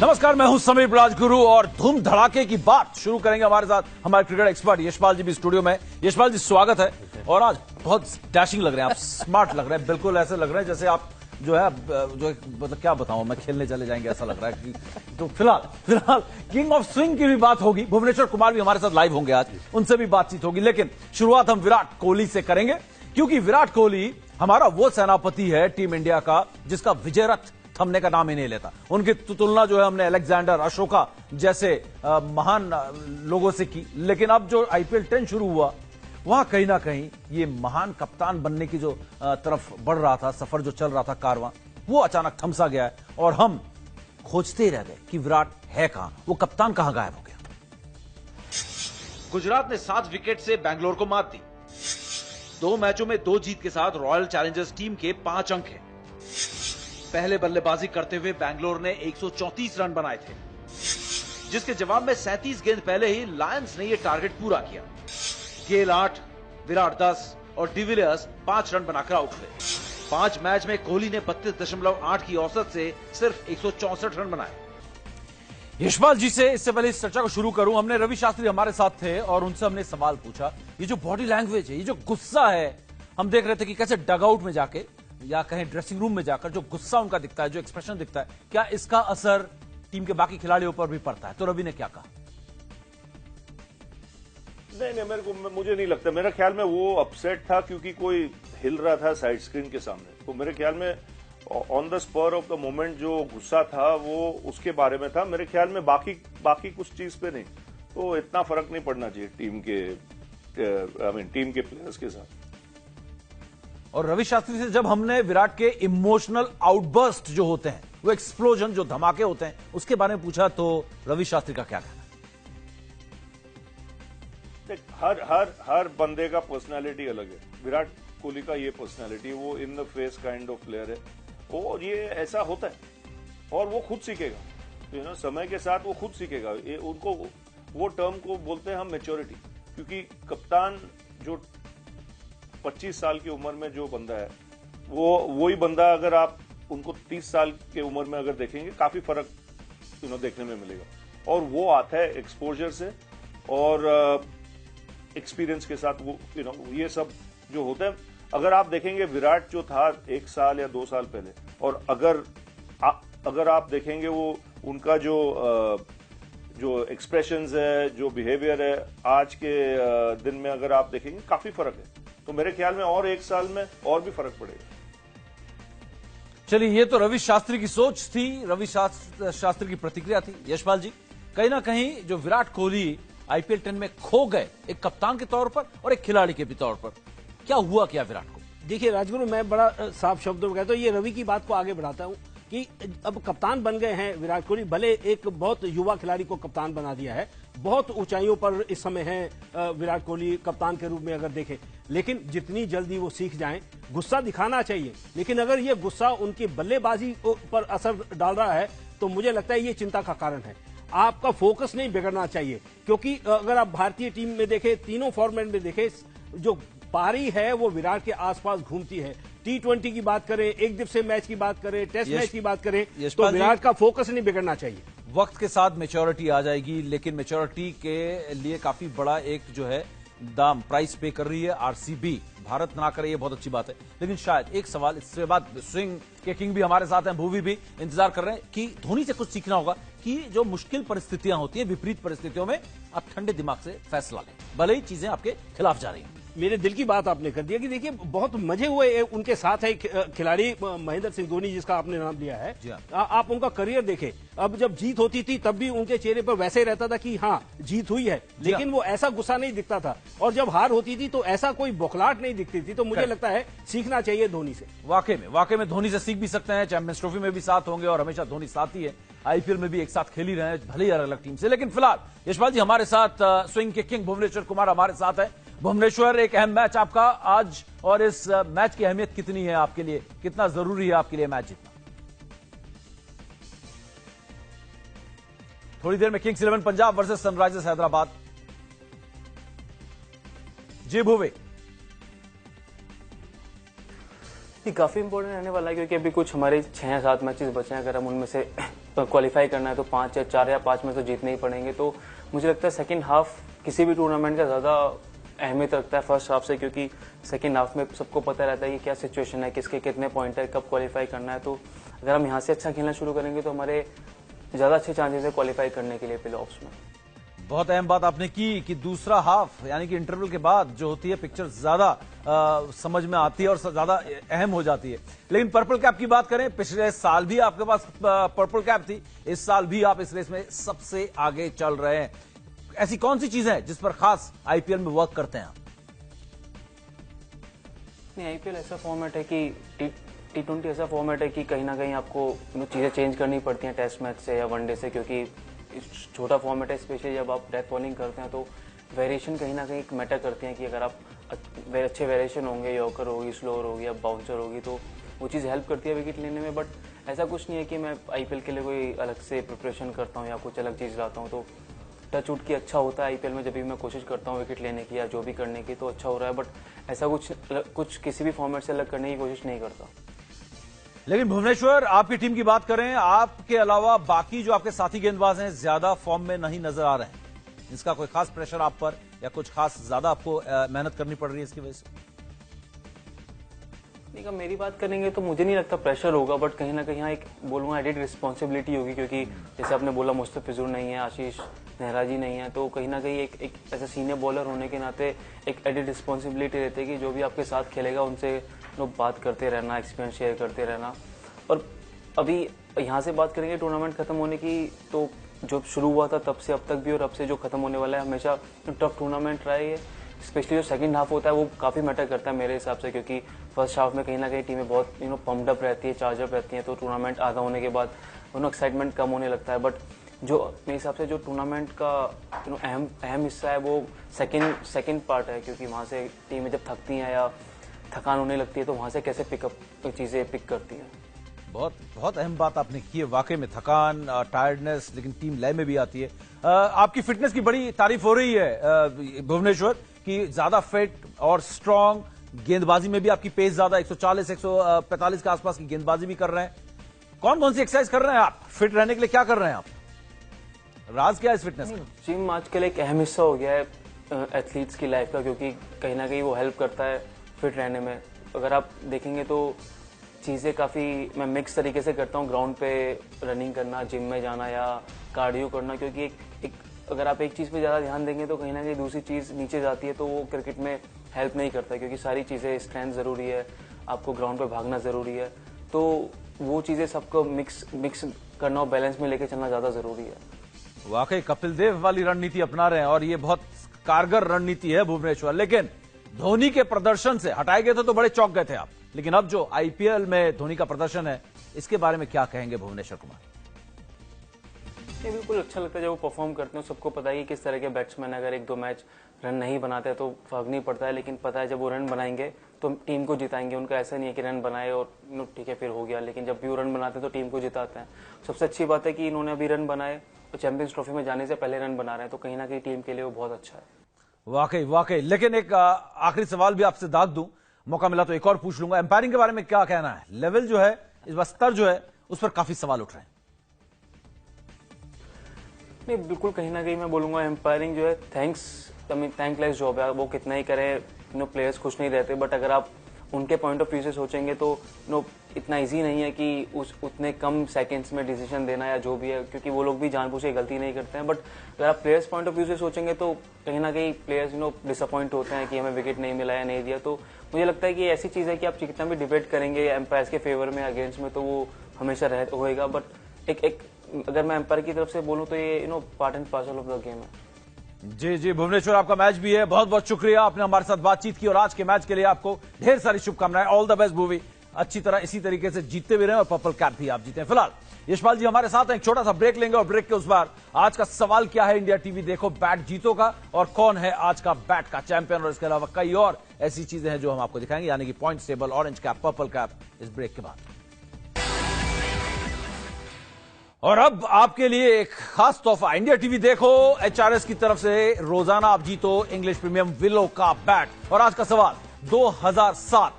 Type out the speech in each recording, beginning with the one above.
नमस्कार, मैं हूं समीर राजगुरु और धूम धड़ाके की बात शुरू करेंगे। हमारे साथ हमारे क्रिकेट एक्सपर्ट यशपाल जी भी स्टूडियो में। यशपाल जी स्वागत है। और आज बहुत डैशिंग लग रहे हैं आप, स्मार्ट लग रहे हैं, बिल्कुल ऐसे लग रहे हैं जैसे आप जो है मतलब क्या बताऊं मैं, खेलने चले जाएंगे ऐसा लग रहा है कि। तो फिलहाल किंग ऑफ स्विंग की भी बात होगी। भुवनेश्वर कुमार भी हमारे साथ लाइव होंगे आज, उनसे भी बातचीत होगी। लेकिन शुरुआत हम विराट कोहली से करेंगे, क्योंकि विराट कोहली हमारा वो सेनापति है टीम इंडिया का जिसका विजय रथ थमने का नाम ही नहीं लेता। उनकी तुलना जो है हमने अलेक्जेंडर, अशोका जैसे महान लोगों से की। लेकिन अब जो IPL 10 शुरू हुआ, वहां कहीं ना कहीं ये महान कप्तान बनने की जो तरफ बढ़ रहा था, सफर जो चल रहा था, कारवां, वो अचानक थमसा गया है। और हम खोजते ही रह गए कि विराट है कहां, वो कप्तान कहां गायब हो गया। गुजरात ने 7 विकेट से बैंगलोर को मात दी। 2 मैचों में 2 जीत के साथ रॉयल चैलेंजर्स टीम के 5 अंक हैं। पहले बल्लेबाजी करते हुए बैंगलोर ने 134 रन बनाए थे, जिसके जवाब में 37 गेंद पहले ही लायंस ने यह टारगेट पूरा किया। गेल 8, विराट 10 और डिविलियर्स 5 रन बनाकर आउट हुए। 5 मैच में कोहली ने 32.8 की औसत से सिर्फ 164 रन बनाए। यशपाल जी से इससे पहले इस चर्चा को शुरू करूं, हमने रवि शास्त्री हमारे साथ थे और उनसे हमने सवाल पूछा, ये जो बॉडी लैंग्वेज है, ये जो गुस्सा है, हम देख रहे थे कि कैसे डगआउट में जाके या कहीं ड्रेसिंग रूम में जाकर जो गुस्सा उनका दिखता है, जो एक्सप्रेशन दिखता है, क्या इसका असर टीम के बाकी खिलाड़ियों पर भी पड़ता है? तो रवि ने क्या कहा? नहीं, मुझे नहीं लगता। मेरा ख्याल में वो अपसेट था क्योंकि कोई हिल रहा था साइड स्क्रीन के सामने। तो मेरे ख्याल में on the spur of the moment जो गुस्सा था वो उसके बारे में था। मेरे ख्याल में बाकी कुछ चीज पे नहीं। तो इतना फर्क नहीं पड़ना चाहिए टीम के प्लेयर्स के साथ। और रवि शास्त्री से जब हमने विराट के इमोशनल आउटबर्स्ट जो होते हैं, वो एक्सप्लोजन, जो धमाके होते हैं, उसके बारे में पूछा तो रवि शास्त्री का क्या कहना? हर बंदे का पर्सनालिटी अलग है। विराट कोहली का ये पर्सनालिटी, वो in the face kind of player है और ये ऐसा होता है और वो खुद सीखेगा। समय के साथ वो खुद सीखेगा। ये उनको वो टर्म को बोलते हैं हम मैच्योरिटी। क्योंकि कप्तान जो 25 साल की उम्र में जो बंदा है, वही बंदा अगर आप उनको 30 साल के उम्र में अगर देखेंगे, काफी फर्क देखने में मिलेगा। और वो आता है एक्सपोजर से और एक्सपीरियंस के साथ। वो ये सब जो होता है, अगर आप देखेंगे विराट जो था 1 साल या 2 साल पहले, और अगर आप देखेंगे वो उनका जो एक्सप्रेशंस है, जो बिहेवियर है, आज के दिन में अगर आप देखेंगे काफी फर्क है। तो मेरे ख्याल में और 1 साल में और भी फर्क पड़ेगा। चलिए, ये तो रवि शास्त्री की सोच थी, रवि शास्त्री की प्रतिक्रिया थी। यशपाल जी, कहीं ना कहीं जो विराट कोहली IPL 10 में खो गए, एक कप्तान के तौर पर और एक खिलाड़ी के भी तौर पर, क्या हुआ क्या विराट को? देखिए राजगुरु, मैं बड़ा साफ शब्दों में कहता हूं, ये रवि की बात को आगे बढ़ाता हूं कि अब कप्तान बन गए हैं विराट कोहली। भले एक बहुत युवा खिलाड़ी को कप्तान बना दिया है, बहुत ऊंचाइयों पर इस समय है विराट कोहली कप्तान के रूप में अगर देखें, लेकिन जितनी जल्दी वो सीख जाएं, गुस्सा दिखाना चाहिए। लेकिन अगर ये गुस्सा उनकी बल्लेबाजी पर असर डाल रहा है तो मुझे लगता है ये चिंता का कारण है। आपका फोकस नहीं बिगड़ना चाहिए, क्योंकि अगर आप भारतीय टीम में देखें, तीनों फॉर्मेट में देखें, जो पारी है वो विराट के आसपास घूमती है। T20 की बात करें, एक दिवसीय मैच की बात करें, टेस्ट मैच की बात करें, तो विराट का फोकस नहीं बिगड़ना चाहिए। वक्त के साथ मैच्योरिटी आ जाएगी, लेकिन मैच्योरिटी के लिए काफी बड़ा एक जो है दाम, प्राइस पे कर रही है RCB। भारत ना करे ये बहुत अच्छी बात है, लेकिन शायद एक सवाल, इसके बाद स्विंग के किंग भी हमारे साथ हैं, भूवी भी इंतजार कर रहे हैं कि धोनी से कुछ सीखना होगा कि जो मुश्किल परिस्थितियां होती हैं, विपरीत परिस्थितियों में आप ठंडे दिमाग से फैसला लें, भले ही चीजें आपके खिलाफ जा रही हैं। मेरे दिल की बात आपने कर दिया कि देखिए, बहुत मजे हुए उनके साथ है खिलाड़ी महेंद्र सिंह धोनी, जिसका आपने नाम लिया है। आप उनका करियर देखें, अब जब जीत होती थी तब भी उनके चेहरे पर वैसे ही रहता था कि हाँ जीत हुई है, लेकिन वो ऐसा गुस्सा नहीं दिखता था। और जब हार होती थी तो ऐसा कोई बौखलाहट नहीं दिखती थी। तो मुझे लगता है सीखना चाहिए धोनी से। वाकई में धोनी से सीख भी सकते हैं। चैंपियंस ट्रॉफी में भी साथ होंगे और हमेशा धोनी साथ ही है। IPL में भी एक साथ खेल ही रहे हैं, भले ही अलग अलग टीम से। लेकिन फिलहाल यशपाल जी हमारे साथ, स्विंग के किंग भुवनेश्वर कुमार हमारे साथ है। भुवनेश्वर, एक अहम मैच आपका आज, और इस मैच की अहमियत कितनी है आपके लिए, कितना जरूरी है आपके लिए मैच जीतना? थोड़ी देर में Kings 11 Punjab versus Sunrisers Hyderabad. जी भूवे। ये काफी इंपॉर्टेंट रहने वाला है, क्योंकि अभी कुछ हमारे 6 या 7 मैचेस बचे हैं। अगर हम उनमें से क्वालिफाई करना है तो 5 या 4 या 5 में तो जीतने ही पड़ेंगे। तो मुझे लगता है सेकंड हाफ किसी भी टूर्नामेंट का ज़्यादा अहमियत रखता है फर्स्ट हाफ से, क्योंकि सेकंड हाफ में सबको पता रहता है कि क्या सिचुएशन है, किसके कितने पॉइंट है, कब क्वालिफाई करना है। तो अगर हम यहाँ से अच्छा खेलना शुरू करेंगे तो हमारे ज़्यादा अच्छे चांसेस है क्वालिफाई करने के लिए प्ले ऑफ्स में। बहुत अहम बात आपने की कि दूसरा हाफ यानी कि इंटरवल के बाद जो होती है पिक्चर ज्यादा समझ में आती है और ज्यादा अहम हो जाती है। लेकिन पर्पल कैप की बात करें, पिछले साल भी आपके पास पर्पल कैप थी, इस साल भी आप इस रेस में सबसे आगे चल रहे हैं। ऐसी कौन सी चीजें हैं जिस पर खास आईपीएल में वर्क करते हैं आप? नहीं, आईपीएल ऐसा फॉर्मेट है कि T20 ऐसा फॉर्मेट है कि कहीं ना कहीं आपको चीज़ें चेंज करनी पड़ती हैं टेस्ट मैच से या वनडे से, क्योंकि छोटा फॉर्मेट है। स्पेशली जब आप डेथ बॉलिंग करते हैं तो वेरिएशन कहीं ना कहीं मैटर करती हैं कि अगर आप अच्छे वेरिएशन होंगे, यॉर्कर होगी, स्लोअर होगी या बाउंसर होगी, तो वो चीज़ हेल्प करती है विकेट लेने में। बट ऐसा कुछ नहीं है कि मैं आईपीएल के लिए कोई अलग से प्रिपरेशन करता हूँ या कुछ अलग चीज़ लाता हूँ। तो टच उठ की अच्छा होता है आईपीएल में, जब भी मैं कोशिश करता हूँ विकेट लेने की या जो भी करने की तो अच्छा हो रहा है। बट ऐसा कुछ किसी भी फॉर्मेट से अलग करने की कोशिश नहीं करता। लेकिन भुवनेश्वर, आपकी टीम की बात करें, आपके अलावा बाकी जो आपके साथी गेंदबाज हैं ज्यादा फॉर्म में नहीं नजर आ रहे हैं। इसका कोई खास प्रेशर आप पर या कुछ खास ज्यादा आपको मेहनत करनी पड़ रही है इसकी वजह से? नहीं, मेरी बात करेंगे तो मुझे नहीं लगता प्रेशर होगा, बट कहीं ना कहीं यहाँ एक बोलूँगा एडिड रिस्पॉन्सिबिलिटी होगी, क्योंकि जैसे आपने बोला मुस्तफिजुर नहीं है, आशीष नेहरा जी नहीं है, तो कहीं ना कहीं एक ऐसा सीनियर बॉलर होने के नाते एक एडिड रिस्पॉन्सिबिलिटी रहती है कि जो भी आपके साथ खेलेगा उनसे बात करते रहना, एक्सपीरियंस शेयर करते रहना। और अभी यहाँ से बात करेंगे टूर्नामेंट खत्म होने की, तो जो शुरू हुआ था तब से अब तक भी और अब से जो खत्म होने वाला है, हमेशा टफ टूर्नामेंट रहा है। स्पेशली जो सेकंड हाफ होता है वो काफ़ी मैटर करता है मेरे हिसाब से, क्योंकि फर्स्ट हाफ में कहीं ना कहीं टीमें बहुत पम्प्ड अप रहती है, चार्ज अप रहती हैं, तो टूर्नामेंट आधा होने के बाद एक्साइटमेंट कम होने लगता है। बट जो मेरे हिसाब से जो टूर्नामेंट का अहम हिस्सा है वो सेकंड पार्ट है, क्योंकि वहाँ से टीमें जब थकती हैं या थकान होने लगती है तो वहाँ से कैसे चीज़ें पिक करती हैं। बहुत अहम बात आपने की है, वाकई में थकान, टायर्डनेस, लेकिन टीम लय में भी आती है। आपकी फिटनेस की बड़ी तारीफ हो रही है भुवनेश्वर, कि ज्यादा फिट और स्ट्रांग, गेंदबाजी में भी आपकी पेस ज्यादा, 140 145 के आसपास की गेंदबाजी भी कर रहे हैं। कौन कौन सी एक्सरसाइज कर रहे हैं आप फिट रहने के लिए? क्या कर रहे हैं आप? राज क्या है इस फिटनेस का? जिम आजकल एक अहम हिस्सा हो गया है एथलीट्स की लाइफ का, क्योंकि कहीं ना कहीं वो हेल्प करता है फिट रहने में। अगर आप देखेंगे तो चीज़ें काफ़ी मैं मिक्स तरीके से करता हूँ, ग्राउंड पे रनिंग करना, जिम में जाना या कार्डियो करना, क्योंकि एक अगर आप एक चीज़ पे ज़्यादा ध्यान देंगे तो कहीं ना कहीं दूसरी चीज़ नीचे जाती है, तो वो क्रिकेट में हेल्प नहीं करता, क्योंकि सारी चीज़ें स्ट्रेंथ ज़रूरी है, आपको ग्राउंड पे भागना ज़रूरी है, तो वो चीज़ें सबको मिक्स करना और बैलेंस में लेके चलना ज़्यादा ज़रूरी है। वाकई कपिल देव वाली रणनीति अपना रहे हैं और ये बहुत कारगर रणनीति है भुवनेश्वर। लेकिन धोनी के प्रदर्शन से हटाए गए थे तो बड़े चौंक गए थे आप, लेकिन अब जो आईपीएल में धोनी का प्रदर्शन है इसके बारे में क्या कहेंगे भुवनेश्वर कुमार? ये बिल्कुल अच्छा लगता है जब वो परफॉर्म करते हैं। सबको पता है कि किस तरह के बैट्समैन अगर 1-2 मैच रन नहीं बनाते तो फर्क नहीं पड़ता है, लेकिन पता है जब वो रन बनाएंगे तो टीम को जिताएंगे। उनका ऐसा नहीं है कि रन बनाए और ठीक है फिर हो गया, लेकिन जब भी वो रन बनाते हैं तो टीम को जिताते हैं। सबसे अच्छी बात है कि इन्होंने अभी रन बनाए और चैंपियंस ट्रॉफी में जाने से पहले रन बना रहे हैं, तो कहीं ना कहीं टीम के लिए वो बहुत अच्छा है। वाकई। लेकिन एक आखिरी सवाल भी आपसे दाग दूं, मौका मिला तो एक और पूछ लूंगा। एम्पायरिंग के बारे में क्या कहना है? लेवल जो है इस बार, स्तर जो है उस पर काफी सवाल उठ रहे हैं। नहीं, बिल्कुल कहीं ना कहीं मैं बोलूंगा एम्पायरिंग जो है थैंकलेस जॉब है। वो कितना ही करें, प्लेयर्स खुश नहीं रहते, बट अगर आप उनके पॉइंट ऑफ व्यू से सोचेंगे तो इतना इजी नहीं है कि उतने कम सेकंड्स में डिसीजन देना या जो भी है, क्योंकि वो लोग भी जानबूझ के गलती नहीं करते हैं। बट अगर आप प्लेयर्स पॉइंट ऑफ व्यू से सोचेंगे तो कहीं ना कहीं प्लेयर्स डिसअपॉइंट होते हैं कि हमें विकेट नहीं मिला या नहीं दिया। तो मुझे लगता है कि ऐसी चीज़ है कि आप कितना भी डिबेट करेंगे एम्पायर्स के फेवर में अगेंस्ट में, तो वो हमेशा होएगा। बट एक अगर मैं एम्पायर की तरफ से बोलूँ तो ये part and parcel of the game है। जी भुवनेश्वर, आपका मैच भी है। बहुत बहुत शुक्रिया, आपने हमारे साथ बातचीत की और आज के मैच के लिए आपको ढेर सारी शुभकामनाएं। ऑल द बेस्ट भुवी, अच्छी तरह इसी तरीके से जीतते भी रहे और पर्पल कैप भी आप जीते। फिलहाल यशपाल जी हमारे साथ हैं, एक छोटा सा ब्रेक लेंगे और ब्रेक के उस बार आज का सवाल क्या है इंडिया टीवी देखो बैट जीतो का, और कौन है आज का बैट का चैंपियन, और इसके अलावा कई और ऐसी चीजें हैं जो हम आपको दिखाएंगे, यानी कि point table, orange cap, purple cap, इस ब्रेक के बाद। और अब आपके लिए एक खास तोहफा, इंडिया टीवी देखो एचआरएस की तरफ से रोजाना आप जीतो इंग्लिश प्रीमियम विलो का बैट। और आज का सवाल, 2007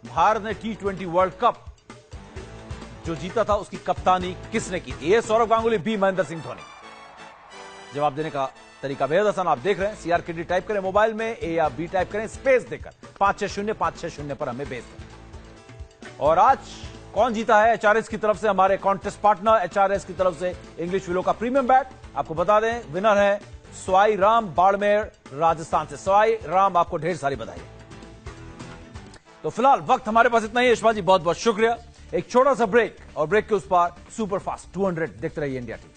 भारत ने T20 वर्ल्ड कप जो जीता था उसकी कप्तानी किसने की थी? ए सौरव गांगुली, बी महेंद्र सिंह धोनी। जवाब देने का तरीका बेहद आसान, आप देख रहे हैं CRKT टाइप करें मोबाइल में, ए या बी टाइप करें स्पेस देकर 560 पर हमें भेज दें। और आज कौन जीता है? HRS की तरफ से हमारे कॉन्टेस्ट पार्टनर HRS की तरफ से इंग्लिश विलो का प्रीमियम बैट। आपको बता दें विनर है स्वाई राम, बाड़मेर राजस्थान से। स्वाई राम, आपको ढेर सारी बधाई। तो फिलहाल वक्त हमारे पास इतना ही। यशपाल जी बहुत बहुत शुक्रिया। एक छोटा सा ब्रेक, और ब्रेक के उस पार सुपर फास्ट 200 देखते रहिए इंडिया टीवी।